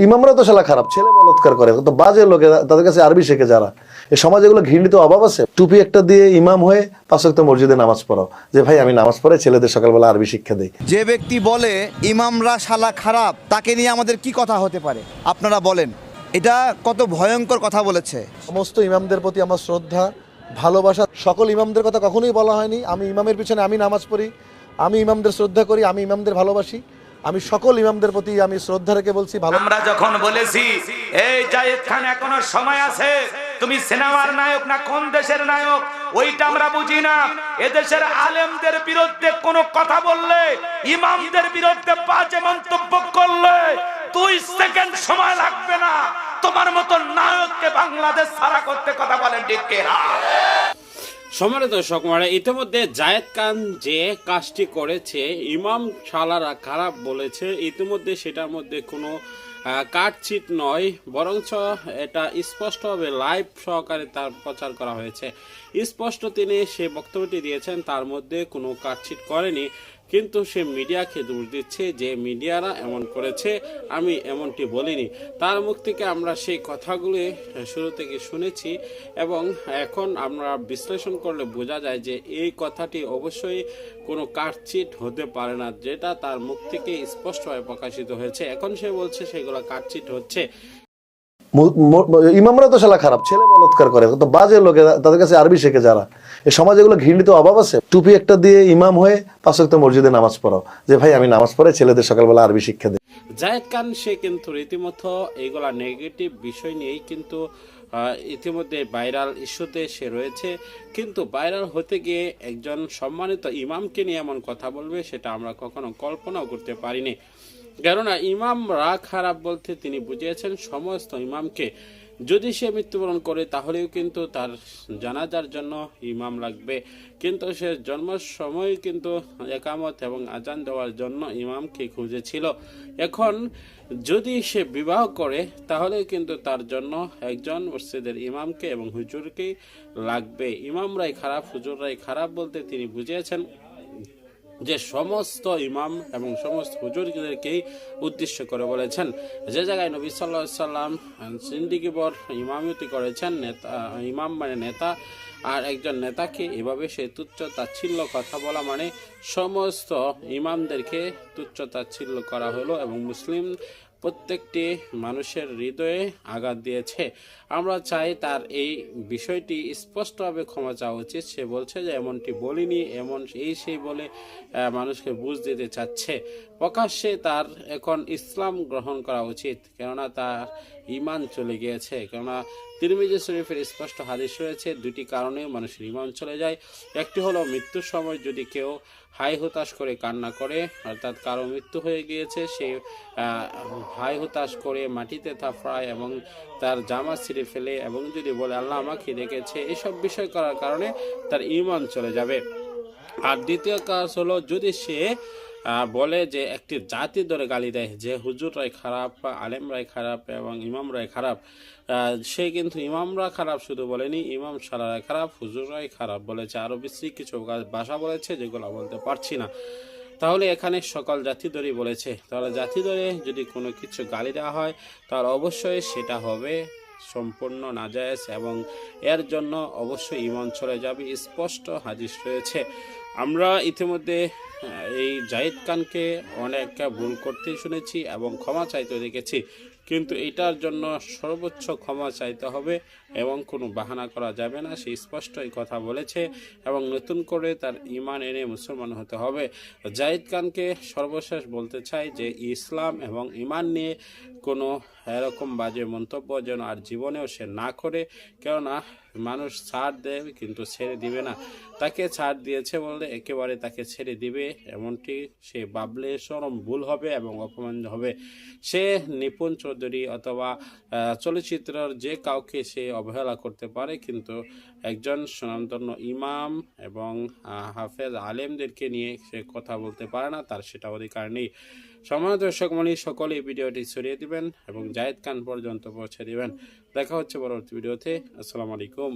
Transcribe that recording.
ইমামরা তো শালা খারাপ, ছেলে বলৎকার করে, তো বাজে লোকে, তাদের কাছে আরবি শেখে যারা। এই সমাজে এগুলো ঘৃণিত অভাব আছে। টুপি একটা দিয়ে ইমাম হয়ে 5 ওয়াক্ত মসজিদে নামাজ পড়াও, যে ভাই আমি নামাজ পড়ে ছেলেদের সকালবেলা আরবি শিক্ষা দেই। যে ব্যক্তি বলে ইমামরা শালা খারাপ, তাকে নিয়ে আমাদের কি কথা হতে পারে আপনারা বলেন? এটা কত ভয়ঙ্কর কথা বলেছে। সমস্ত ইমামদের প্রতি আমার শ্রদ্ধা, ভালোবাসা। সকল ইমামদের কথা কখনোই বলা হয়নি। আমি ইমামের পিছনে আমি নামাজ পড়ি, আমি ইমামদের শ্রদ্ধা করি, আমি ইমামদের ভালোবাসি। আমি সকল ইমামদের প্রতি আমি শ্রদ্ধা রেখে বলছি ভালো। আমরা যখন বলেছি এই জায়েদ খান এখনো সময় আছে, তুমি সিনেমার নায়ক না কোন দেশের নায়ক ওইটা আমরা বুঝি না। এদেশের আলেমদের বিরুদ্ধে কোনো কথা বললে, ইমামদের বিরুদ্ধে বাজে মন্তব্য করলে 2 সেকেন্ড সময় লাগবে না তোমার মতো নায়ককে বাংলাদেশ ছাড়া করতে। কথা বলেন ঠিক কিনা? সম্মানিত দর্শক, ইতিমধ্যে জায়েদ খান যে কাজটি করেছে, ইমাম শালারা খারাপ বলেছে, ইতিমধ্যে সেটার মধ্যে কোনো কাটছিট নয়, বরঞ্চ এটা স্পষ্টভাবে লাইভ সহকারে তার প্রচার করা হয়েছে। স্পষ্ট তিনি সে বক্তব্যটি দিয়েছেন, তার মধ্যে কোনো কাটছিট করেনি। কিন্তু সে মিডিয়াকে দোষ দিচ্ছে যে মিডিয়ারা এমন করেছে, আমি এমনটি বলিনি। তার মুখ থেকে আমরা সেই কথাগুলি শুরু থেকে শুনেছি এবং এখন আমরা বিশ্লেষণ করলে বোঝা যায় যে এই কথাটি অবশ্যই কোনো কাটছিট হতে পারে না, যেটা তার মুখ থেকে স্পষ্টভাবে প্রকাশিত হয়েছে। এখন সে বলছে সেগুলো কাটছিট হচ্ছে। ইমামরা তো শালা খারাপ, ছেলে বলৎকার করে, তো বাজে লোকে, তাদের কাছে আরবি শেখে যারা। এই সমাজে এগুলো ঘৃণিত অভাব আছে। টুপি একটা দিয়ে ইমাম হয়ে 5 ওয়াক্ত মসজিদে নামাজ পড়াও, যে ভাই আমি নামাজ পড়ে ছেলেদের সকালবেলা আরবি শিক্ষা দেই। জায়েদ খান সে কিন্তু রীতিমতো এইগুলা নেগেটিভ বিষয় নিয়েই কিন্তু ইতিমধ্যে ভাইরাল ইস্যুতে সে রয়েছে। কিন্তু ভাইরাল হতে গিয়ে একজন সম্মানিত ইমামকে নিয়ে এমন কথা বলবে, সেটা আমরা কখনো কল্পনাও করতে পারিনি। কেননা ইমামরা খারাপ বলতে তিনি বুঝিয়েছেন সমস্ত ইমামকে। যদি সে মৃত্যুবরণ করে তাহলেও কিন্তু তার জানাজার জন্য ইমাম লাগবে, কিন্তু সে জন্মের সময় কিন্তু একামত এবং আজান দেওয়ার জন্য ইমামকে খুঁজেছিল। এখন যদি সে বিবাহ করে তাহলে কিন্তু তার জন্য একজন মসজিদের ইমামকে এবং হুজুরকে লাগবে। ইমামরাই খারাপ, হুজুররাই খারাপ বলতে তিনি বুঝিয়েছেন যে সমস্ত ইমাম এবং সমস্ত হুজুরদেরকেই উদ্দেশ্য করে বলেছেন। যে জায়গায় নবী সাল্লাল্লাহু আলাইহি সাল্লাম জিন্দিগিভর ইমামতি করেছেন, নেতা ইমাম মানে নেতা, আর একজন নেতাকে এভাবে সে তুচ্ছ তাচ্ছিল্য কথা বলা মানে সমস্ত ইমামদেরকে তুচ্ছ তাচ্ছিল্য করা হলো এবং মুসলিম প্রত্যেকটি মানুষের হৃদয়ে আঘাত দিয়েছে। আমরা চাই তার এই বিষয়টি স্পষ্টভাবে ক্ষমা চাওয়া উচিত। সে বলছে যে এমনটি বলিনি, এমন এই সেই বলে মানুষকে বুঝ দিতে চাচ্ছে। প্রকাশ্যে তার এখন ইসলাম গ্রহণ করা উচিত, কেননা তার ঈমান চলে গিয়েছে। কেননা তিরমিজি শরীফের স্পষ্ট হাদিস রয়েছে, 2টি কারণে মানুষের ঈমান চলে যায়। একটি হলো মৃত্যুর সময় যদি কেউ হাই হুতাশ করে কান্না করে, অর্থাৎ কারো মৃত্যু হয়ে গিয়েছে, সে হাই হুতাশ করে মাটিতে থাপড়ায় এবং তার জামা ছিঁড়ে ফেলে এবং যদি বলে আল্লাহ আমাকে দেখেছে, এসব বিষয় করার কারণে তার ঈমান চলে যাবে। আর দ্বিতীয় কাজ হলো যদি সে বলে যে একটি জাতি ধরে গালি দেয় যে হুজুররাই খারাপ, আলেমরাই খারাপ এবং ইমামরাই খারাপ, সে কিন্তু ইমামরা খারাপ শুধু বলেনি, ইমাম শালারাই খারাপ, হুজুররাই খারাপ বলেছে। আরও বেশি কিছু ভাষা বলেছে যেগুলো বলতে পারছি না। তাহলে এখানে সকল জাতি ধরেই বলেছে। তাহলে জাতি ধরে যদি কোনো কিছু গালি দেওয়া হয় তাহলে অবশ্যই সেটা হবে সম্পূর্ণ নাজায়েজ এবং এর জন্য অবশ্যই ঈমান চলে যাবে। স্পষ্ট হাদিস রয়েছে। আমরা ইতিমধ্যে এই জায়েদ খানকে অনেক ভুল করতে শুনেছি এবং ক্ষমা চাইতে দেখেছি, কিন্তু এটার জন্য সর্বোচ্চ ক্ষমা চাইতে হবে এবং কোনো বাহানা করা যাবে না। সে স্পষ্ট এই কথা বলেছে এবং নতুন করে তার ঈমান এনে মুসলমান হতে হবে। জায়েদ খানকে সর্বশেষ বলতে চাই যে ইসলাম এবং ঈমান নিয়ে কোনো এরকম বাজে মন্তব্য যেন আর জীবনেও সে না করে, কেননা মানুষ ছাড় দেয় কিন্তু ছেড়ে দিবে না। তাকে ছাড় দিয়েছে বললে একেবারে তাকে ছেড়ে দিবে এমনটি সে ভাবলে চরম ভুল হবে এবং অপমান হবে। সে নিপুণ চৌধুরী অথবা চলচ্চিত্রের যে কাউকে সে অবহেলা করতে পারে, কিন্তু একজন সুনামধন্য ইমাম এবং হাফেজ আলেমদেরকে নিয়ে সে কথা বলতে পারে না, তার সেটা অধিকার নেই। সম্মানিত দর্শকমণ্ডলী, সকলে এই ভিডিওটি ছড়িয়ে দিবেন এবং জায়েদ খান পর্যন্ত পৌঁছে দিবেন। দেখা হচ্ছে পরবর্তী ভিডিওতে। আসসালামু আলাইকুম।